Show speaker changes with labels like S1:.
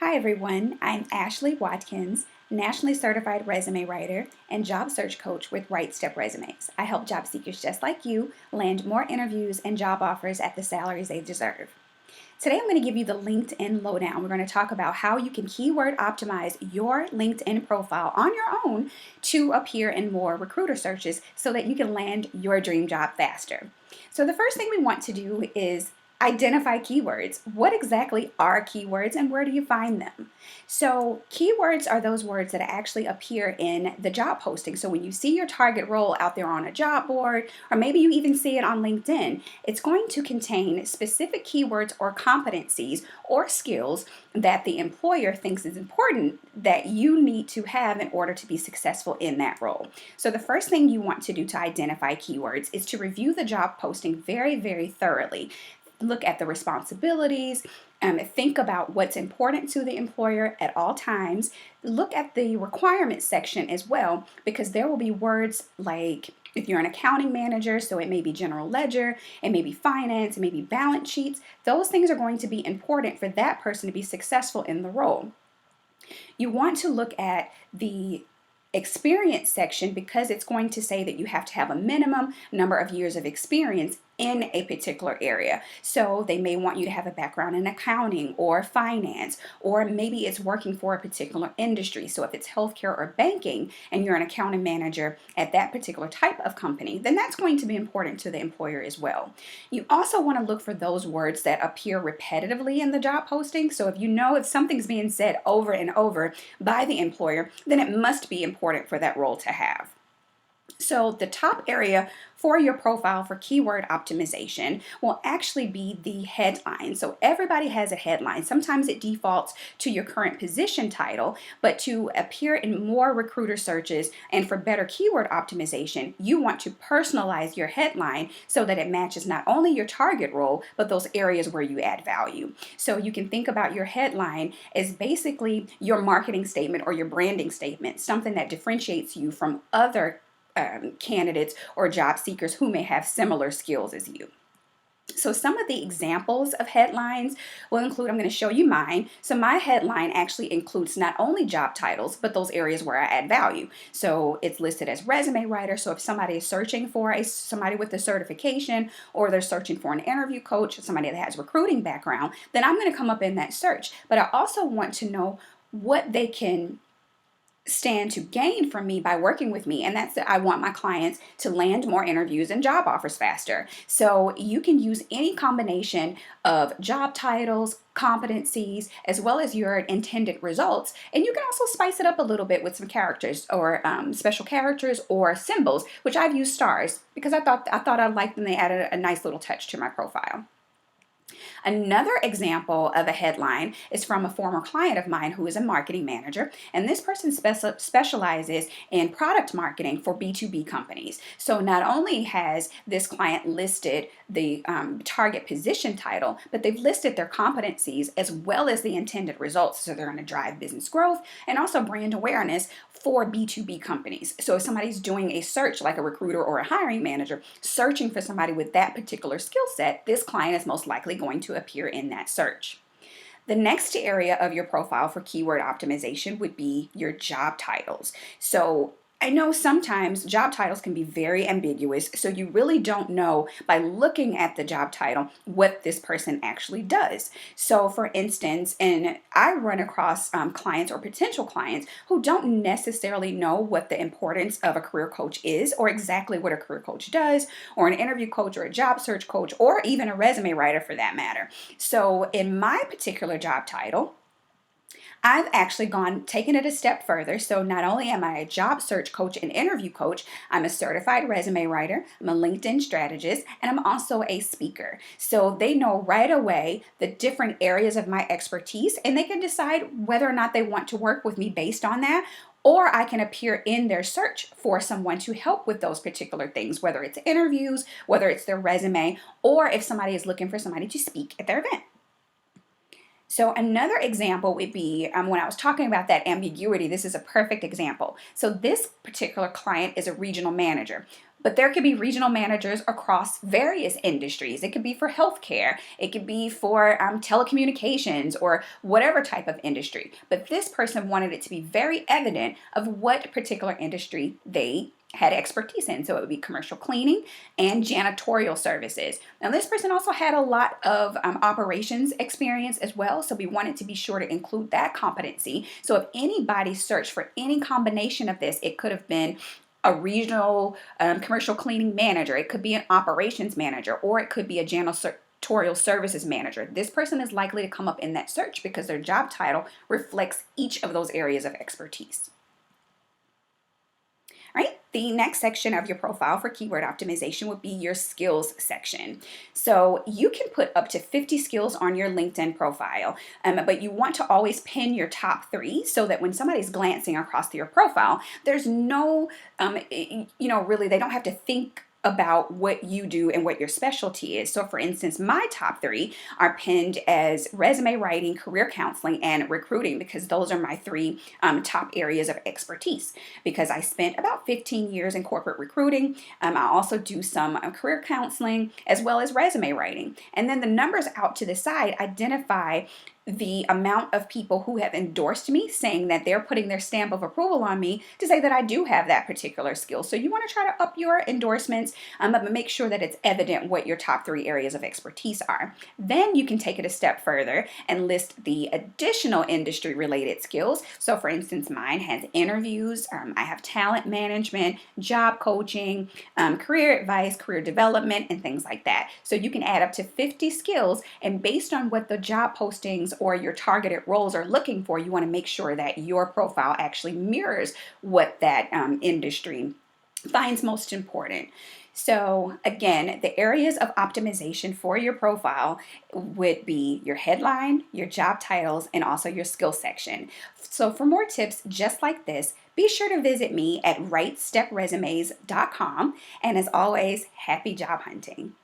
S1: Hi everyone, I'm Ashley Watkins, nationally certified resume writer and job search coach with Right Step Resumes. I help job seekers just like you land more interviews and job offers at the salaries they deserve. Today I'm going to give you the LinkedIn lowdown. We're going to talk about how you can keyword optimize your LinkedIn profile on your own to appear in more recruiter searches so that you can land your dream job faster. So the first thing we want to do is identify keywords. What exactly are keywords and where do you find them? So keywords are those words that actually appear in the job posting. So when you see your target role out there on a job board, or maybe you even see it on LinkedIn, it's going to contain specific keywords or competencies or skills that the employer thinks is important that you need to have in order to be successful in that role. So the first thing you want to do to identify keywords is to review the job posting very, very thoroughly. Look at the responsibilities, think about what's important to the employer at all times. Look at the requirements section as well, because there will be words like, if you're an accounting manager, so it may be general ledger, it may be finance, it may be balance sheets. Those things are going to be important for that person to be successful in the role. You want to look at the experience section because it's going to say that you have to have a minimum number of years of experience in a particular area. So they may want you to have a background in accounting or finance, or maybe it's working for a particular industry. So if it's healthcare or banking and you're an accounting manager at that particular type of company, then that's going to be important to the employer as well. You also want to look for those words that appear repetitively in the job posting. So if you know if something's being said over and over by the employer, then it must be important for that role to have. So the top area for your profile for keyword optimization will actually be the headline. So everybody has a headline. Sometimes it defaults to your current position title, but to appear in more recruiter searches and for better keyword optimization, you want to personalize your headline so that it matches not only your target role, but those areas where you add value. So you can think about your headline as basically your marketing statement or your branding statement, something that differentiates you from other candidates or job seekers who may have similar skills as you. So some of the examples of headlines will include, I'm going to show you mine. So my headline actually includes not only job titles, but those areas where I add value. So it's listed as resume writer. So if somebody is searching for somebody with a certification, or they're searching for an interview coach, somebody that has recruiting background, then I'm going to come up in that search. But I also want to know what they can stand to gain from me by working with me, and that's that I want my clients to land more interviews and job offers faster. So you can use any combination of job titles, competencies, as well as your intended results, and you can also spice it up a little bit with some characters or special characters or symbols, which I've used stars because I thought I liked them. They added a nice little touch to my profile. Another example of a headline is from a former client of mine who is a marketing manager, and this person specializes in product marketing for B2B companies. So not only has this client listed the target position title, but they've listed their competencies as well as the intended results. So they're going to drive business growth and also brand awareness for B2B companies. So if somebody's doing a search like a recruiter or a hiring manager searching for somebody with that particular skill set, this client is most likely going to appear in that search. The next area of your profile for keyword optimization would be your job titles. So I know sometimes job titles can be very ambiguous, so you really don't know by looking at the job title what this person actually does. So for instance, and I run across clients or potential clients who don't necessarily know what the importance of a career coach is, or exactly what a career coach does, or an interview coach, or a job search coach, or even a resume writer for that matter. So in my particular job title, I've actually taken it a step further. So not only am I a job search coach and interview coach, I'm a certified resume writer, I'm a LinkedIn strategist, and I'm also a speaker. So they know right away the different areas of my expertise, and they can decide whether or not they want to work with me based on that, or I can appear in their search for someone to help with those particular things, whether it's interviews, whether it's their resume, or if somebody is looking for somebody to speak at their event. So another example would be when I was talking about that ambiguity, this is a perfect example. So this particular client is a regional manager. But there could be regional managers across various industries. It could be for healthcare, it could be for telecommunications, or whatever type of industry. But this person wanted it to be very evident of what particular industry they had expertise in. So it would be commercial cleaning and janitorial services. Now, this person also had a lot of operations experience as well. So we wanted to be sure to include that competency. So if anybody searched for any combination of this, it could have been a regional commercial cleaning manager, it could be an operations manager, or it could be a janitorial services manager. This person is likely to come up in that search because their job title reflects each of those areas of expertise. All right, the next section of your profile for keyword optimization would be your skills section. So you can put up to 50 skills on your LinkedIn profile, but you want to always pin your top 3 so that when somebody's glancing across your profile, there's no, really, they don't have to think about what you do and what your specialty is. So for instance, my top 3 are pinned as resume writing, career counseling, and recruiting, because those are my 3 top areas of expertise, because I spent about 15 years in corporate recruiting. I also do some career counseling as well as resume writing. And then the numbers out to the side identify the amount of people who have endorsed me, saying that they're putting their stamp of approval on me to say that I do have that particular skill. So you want to try to up your endorsements, but make sure that it's evident what your top 3 areas of expertise are. Then you can take it a step further and list the additional industry related skills. So for instance, mine has interviews, I have talent management, job coaching, career advice, career development, and things like that. So you can add up to 50 skills, and based on what the job postings or your targeted roles are looking for, you want to make sure that your profile actually mirrors what that industry finds most important. So again, the areas of optimization for your profile would be your headline, your job titles, and also your skill section. So for more tips just like this, be sure to visit me at rightstepresumes.com. And as always, happy job hunting.